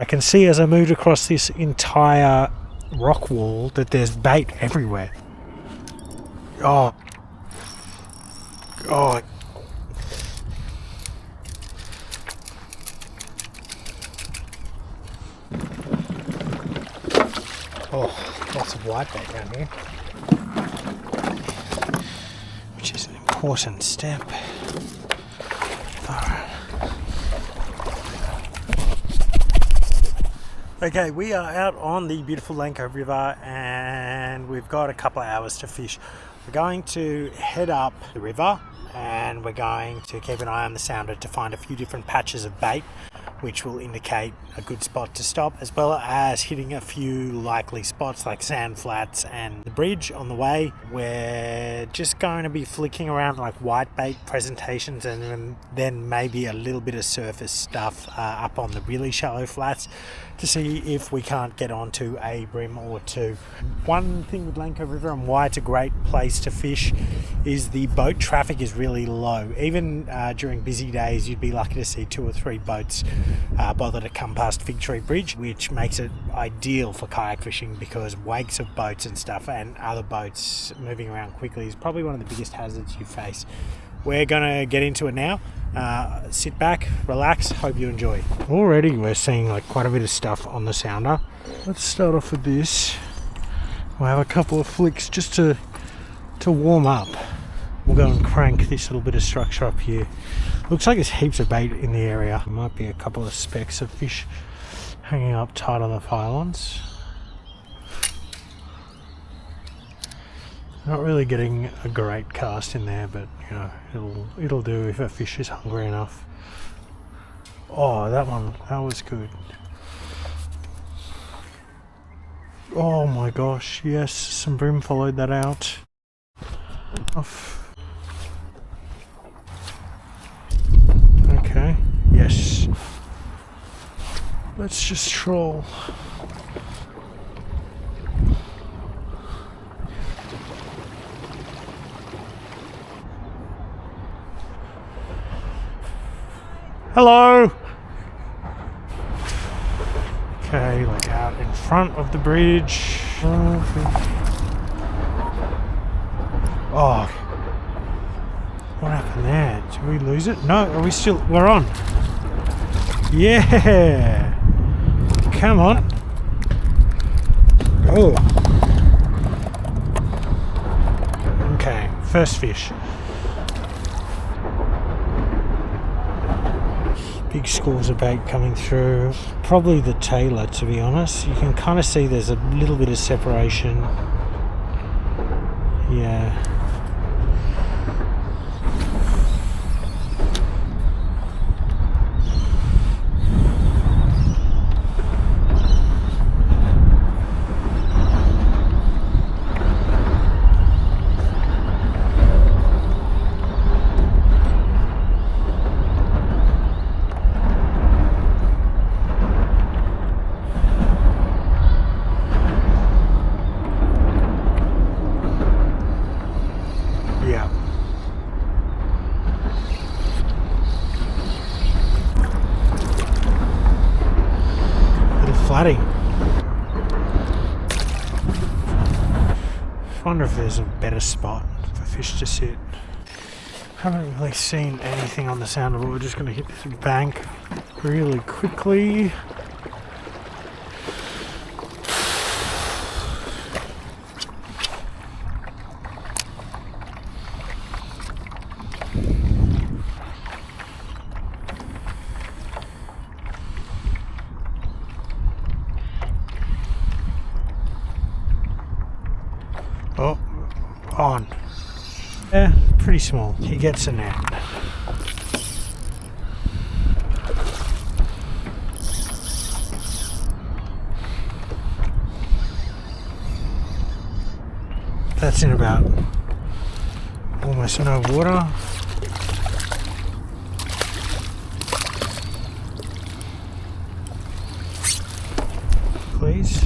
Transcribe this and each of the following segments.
I can see as I moved across this entire rock wall that there's bait everywhere. Oh. Oh. Oh, lots of white bait around here, which is an important step. Alright. Okay, we are out on the beautiful Lanco River and we've got a couple of hours to fish. We're going to head up the river and we're going to keep an eye on the sounder to find a few different patches of bait which will indicate a good spot to stop, as well as hitting a few likely spots like sand flats and the bridge on the way. We're just going to be flicking around like white bait presentations and then maybe a little bit of surface stuff up on the really shallow flats to see if we can't get onto a brim or two. One thing with Lanco River and why it's a great place to fish is the boat traffic is really low. Even during busy days you'd be lucky to see 2 or 3 boats bother to come past Fig Tree Bridge, which makes it ideal for kayak fishing because wakes of boats and stuff and other boats moving around quickly is probably one of the biggest hazards you face. We're going to get into it now. Sit back, relax, hope you enjoy. Already we're seeing like quite a bit of stuff on the sounder. Let's start off with this. We'll have a couple of flicks just to warm up. We'll go and crank this little bit of structure up here. Looks like there's heaps of bait in the area. There might be a couple of specks of fish hanging up tight on the pylons. Not really getting a great cast in there, but you know, it'll do if a fish is hungry enough. Oh, that was good. Oh my gosh, yes, some brim followed that out. Off. Okay, yes. Let's just troll. Hello! Okay, like out in front of the bridge. Oh, what happened there? Did we lose it? No, are we still? We're on. Yeah! Come on. Oh. Okay, first fish. Big schools of bait coming through. Probably the tailor, to be honest. You can kind of see there's a little bit of separation. Yeah. Flatty. Wonder if there's a better spot for fish to sit. Haven't really seen anything on the sounder, but we're just going to hit this bank really quickly. Oh, on. Yeah, pretty small. He gets a net. That's in about almost no water. Please.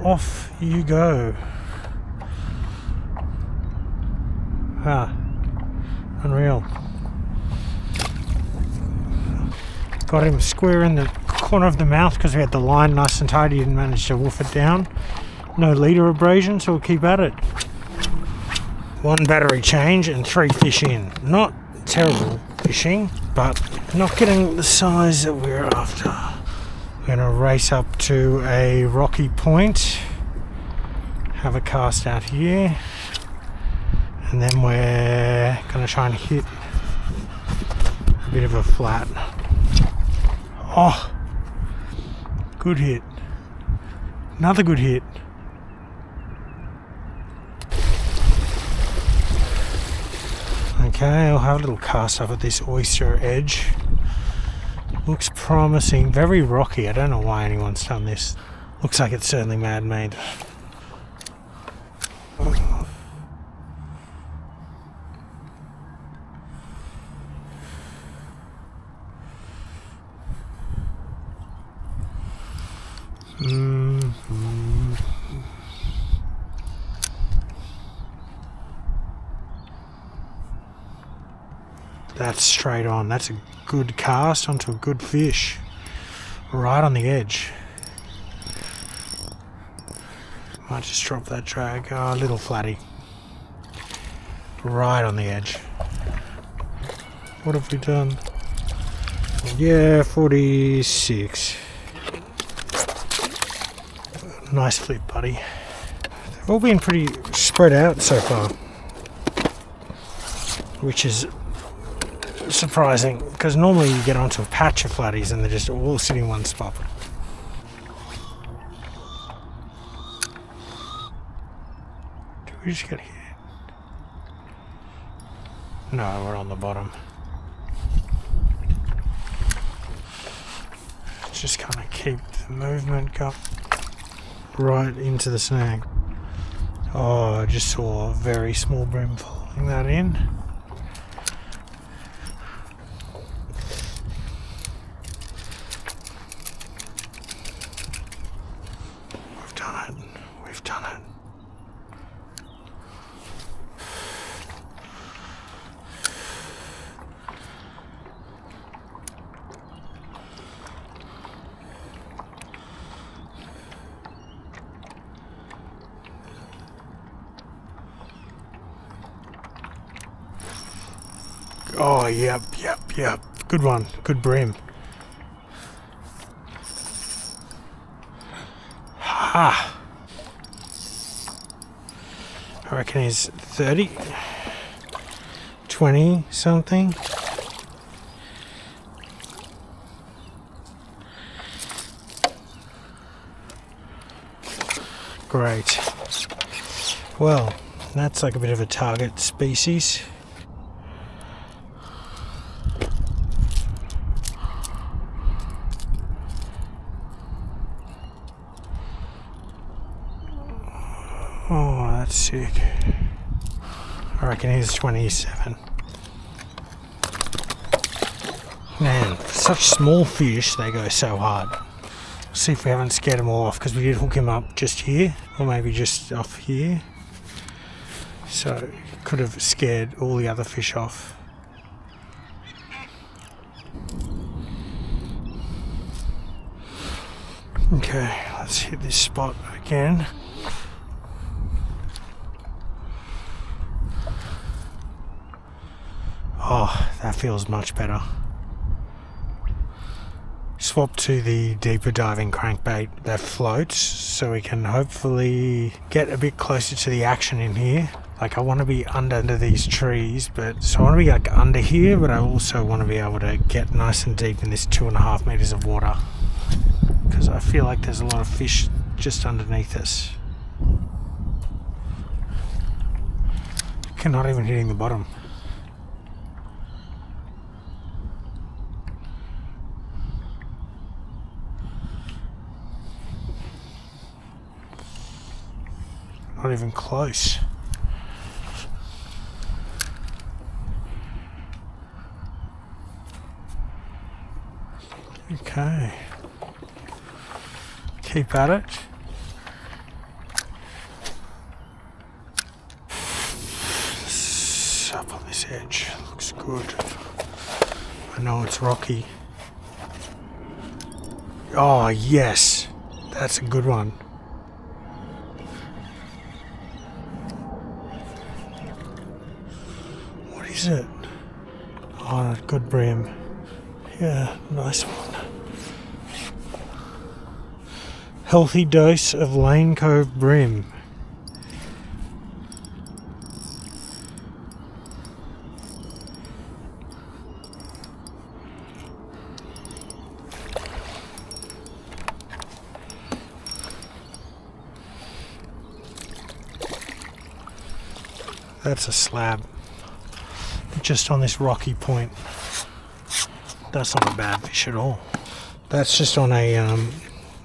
Off you go. Ah, unreal. Got him square in the corner of the mouth because we had the line nice and tight. He didn't manage to wolf it down. No leader abrasion, so we'll keep at it. 1 battery change and 3 fish in. Not terrible fishing, but not getting the size that we're after. We're going to race up to a rocky point, have a cast out here, and then we're going to try and hit a bit of a flat. Oh, good hit. Another good hit. Okay, I'll have a little cast up at this oyster edge. Looks promising, very rocky. I don't know why anyone's done this. Looks like it's certainly man-made. That's straight on. That's a good cast onto a good fish. Right on the edge. Might just drop that drag. Oh, a little flatty. Right on the edge. What have we done? Yeah, 46. Nice flip, buddy. They've all been pretty spread out so far, which is surprising because normally you get onto a patch of flatties and they're just all sitting in one spot. Did we just get hit? No, we're on the bottom. Just kind of keep the movement going right into the snag. Oh, I just saw a very small brim following that in. We've done it. Oh, yep. Good one. Good brim. Ha! I reckon he's 30, 20 something. Great. Well, that's like a bit of a target species. Oh, that's sick. I reckon he's 27. Man, for such small fish, they go so hard. See if we haven't scared them all off, because we did hook him up just here, or maybe just off here. So, could have scared all the other fish off. Okay, let's hit this spot again. Oh, that feels much better. Swap to the deeper diving crankbait that floats so we can hopefully get a bit closer to the action in here. Like, I want to be under these trees, so I want to be like under here, but I also want to be able to get nice and deep in this 2.5 meters of water, because I feel like there's a lot of fish just underneath us. Not even hitting the bottom. Not even close. Okay. Keep at it. Up on this edge. Looks good. I know it's rocky. Oh yes, that's a good one. What is it? Oh, good brim. Yeah, nice one. Healthy dose of Lane Cove brim. That's a slab. Just on this rocky point. That's not a bad fish at all. That's just on a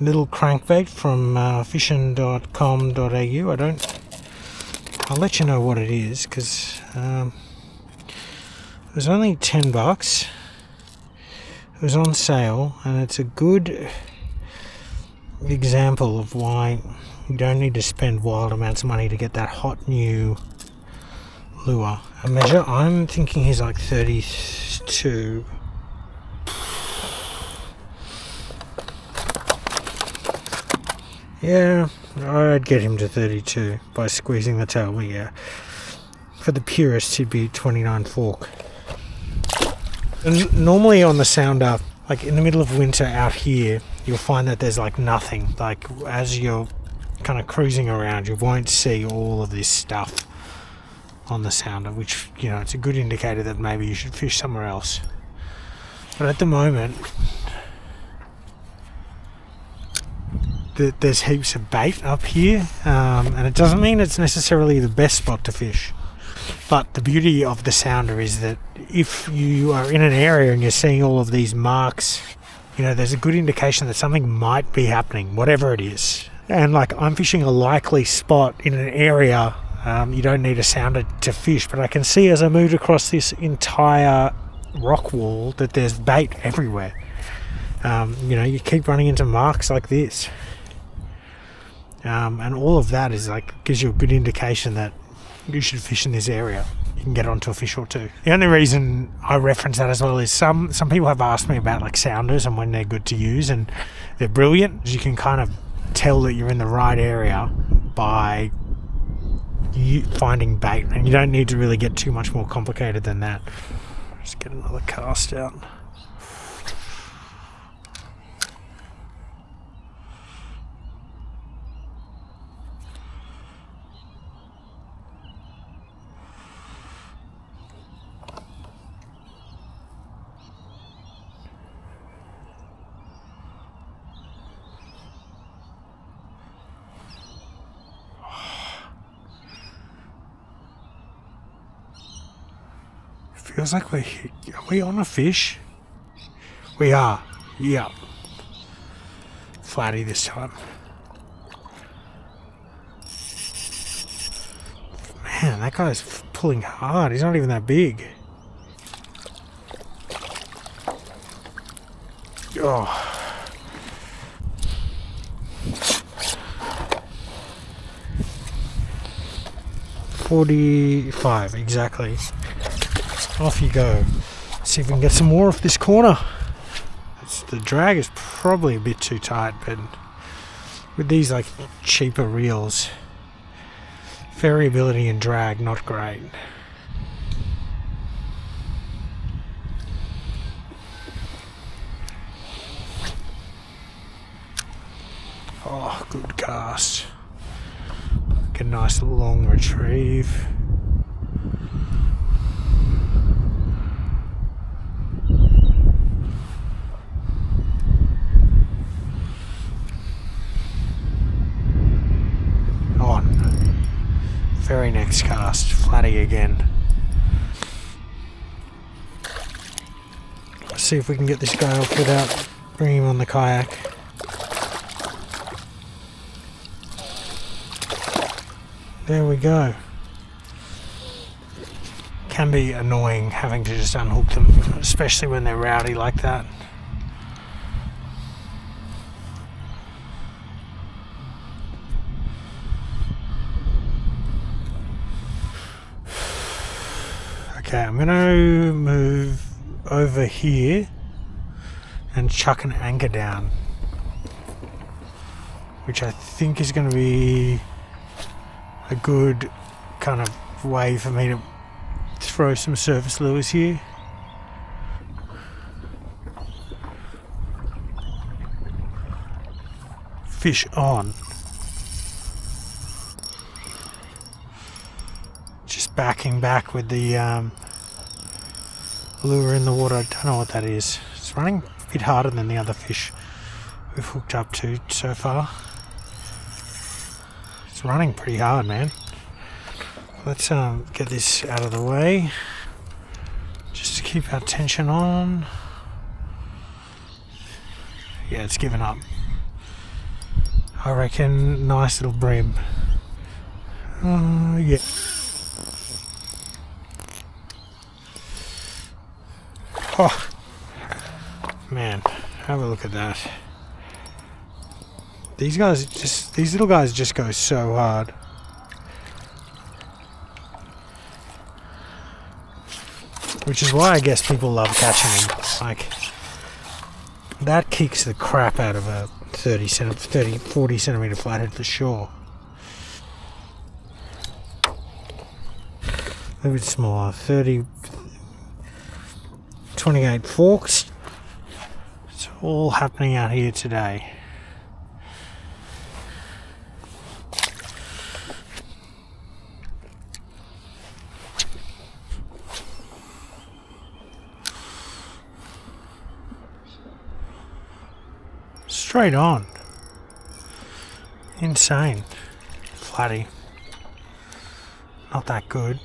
little crankbait from fishing.com.au. I'll let you know what it is, because it was only $10. It was on sale, and it's a good example of why you don't need to spend wild amounts of money to get that hot new lure. A measure, I'm thinking he's like 32. Yeah, I'd get him to 32 by squeezing the tail, but yeah, for the purists he'd be 29 fork. And normally on the sounder, like in the middle of winter out here, you'll find that there's like nothing. Like as you're kind of cruising around, you won't see all of this stuff on the sounder, which, you know, it's a good indicator that maybe you should fish somewhere else. But at the moment, there's heaps of bait up here, and it doesn't mean it's necessarily the best spot to fish. But the beauty of the sounder is that if you are in an area and you're seeing all of these marks, you know, there's a good indication that something might be happening, whatever it is. And like, I'm fishing a likely spot in an area. You don't need a sounder to fish, but I can see as I moved across this entire rock wall that there's bait everywhere. You know, you keep running into marks like this, and all of that is like, gives you a good indication that you should fish in this area. You can get onto a fish or two. The only reason I reference that as well is some people have asked me about like sounders and when they're good to use, and they're brilliant. You can kind of tell that you're in the right area by you finding bait, and you don't need to really get too much more complicated than that. Just get another cast out. Feels like are we on a fish? We are. Yeah. Flatty this time. Man, that guy's pulling hard. He's not even that big. Oh. $45 exactly. Off you go. See if we can get some more off this corner. The drag is probably a bit too tight, but with these like cheaper reels, variability in drag not great. Oh, good cast. Get a nice long retrieve. Very next cast, flatty again. Let's see if we can get this guy off without bringing him on the kayak. There we go. Can be annoying having to just unhook them, especially when they're rowdy like that. Okay, I'm going to move over here and chuck an anchor down. which I think is going to be a good kind of way for me to throw some surface lures here. Fish on. Just backing back with the lure in the water. I don't know what that is. It's running a bit harder than the other fish we've hooked up to so far. It's running pretty hard, man. Let's get this out of the way just to keep our tension on. Yeah, it's given up. I reckon nice little bream. Yeah. Oh, man, have a look at that. These little guys just go so hard. Which is why I guess people love catching them. Like, that kicks the crap out of a 40 centimeter flathead for sure. A bit smaller, 28 forks. It's all happening out here today. Straight on. Insane. Flatty. Not that good.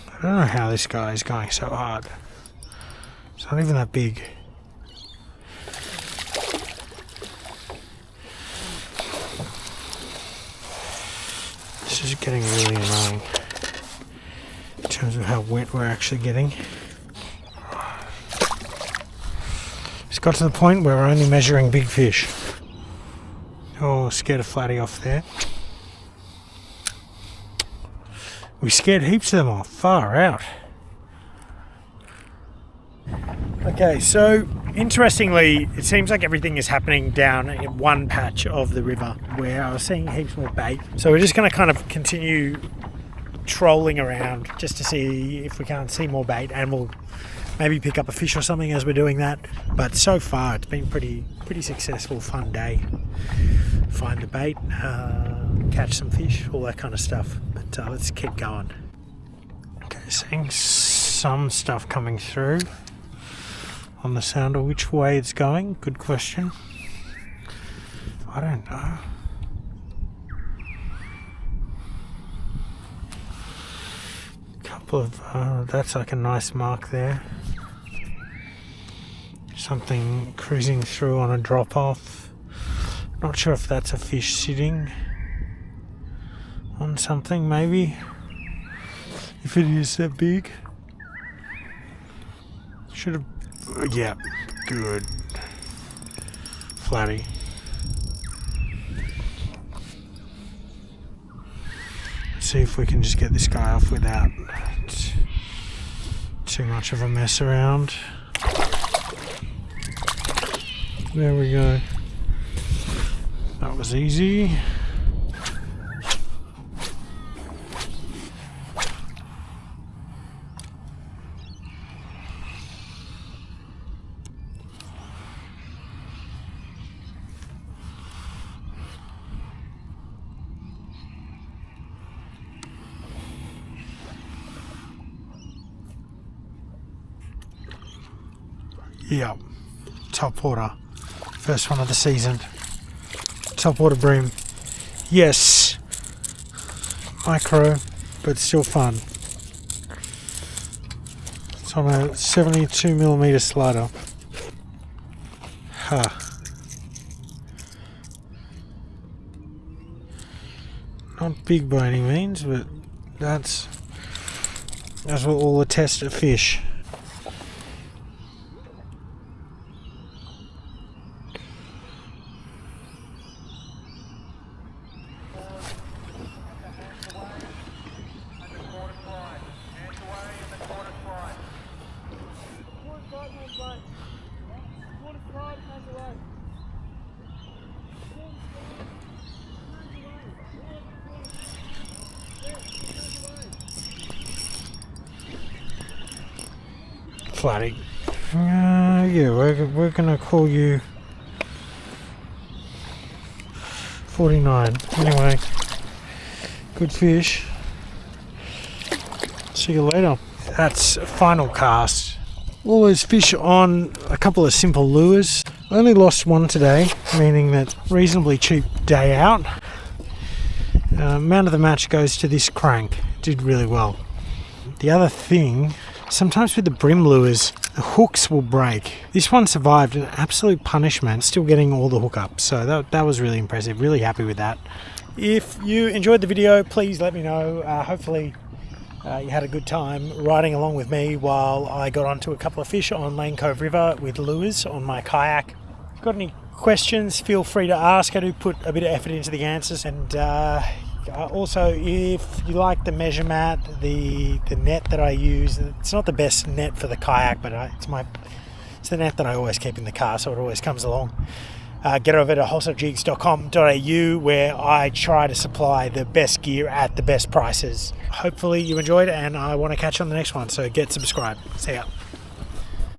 I don't know how this guy is going so hard. It's not even that big. This is getting really annoying in terms of how wet we're actually getting. It's got to the point where we're only measuring big fish. Oh, scared a flatty off there. We scared heaps of them off. Far out. Okay, so interestingly, it seems like everything is happening down in one patch of the river where I was seeing heaps more bait. So we're just going to kind of continue trolling around just to see if we can't see more bait, and we'll maybe pick up a fish or something as we're doing that. But so far, it's been pretty successful, fun day. Find the bait, catch some fish, all that kind of stuff. But let's keep going. Okay, seeing some stuff coming through on the sounder. Which way it's going? Good question. I don't know. Couple of that's like a nice mark there. Something cruising through on a drop off. Not sure if that's a fish sitting on something, maybe. If it is that big. Should have. Yeah, good. Flatty. Let's see if we can just get this guy off without too much of a mess around. There we go. That was easy. Yep, top water. First one of the season. Top water bream. Yes. Micro, but still fun. It's on a 72mm slider. Huh. Not big by any means, but that's what all the test of fish. flatty. Yeah, we're gonna call you 49. Anyway, good fish. See you later. That's final cast. All those fish on a couple of simple lures. I only lost one today, meaning that reasonably cheap day out. Man of the match goes to this crank. Did really well. The other thing, sometimes with the brim lures, the hooks will break. This one survived an absolute punishment, still getting all the hook up. So that was really impressive. Really happy with that. If you enjoyed the video, please let me know. Hopefully you had a good time riding along with me while I got onto a couple of fish on Lane Cove River with lures on my kayak. If you've got any questions, feel free to ask. I do put a bit of effort into the answers. And also, if you like the measure mat, the net that I use, it's not the best net for the kayak, but it's the net that I always keep in the car, so it always comes along. Get over to wholesalejigs.com.au, where I try to supply the best gear at the best prices. Hopefully you enjoyed, and I want to catch you on the next one, so get subscribed. See ya.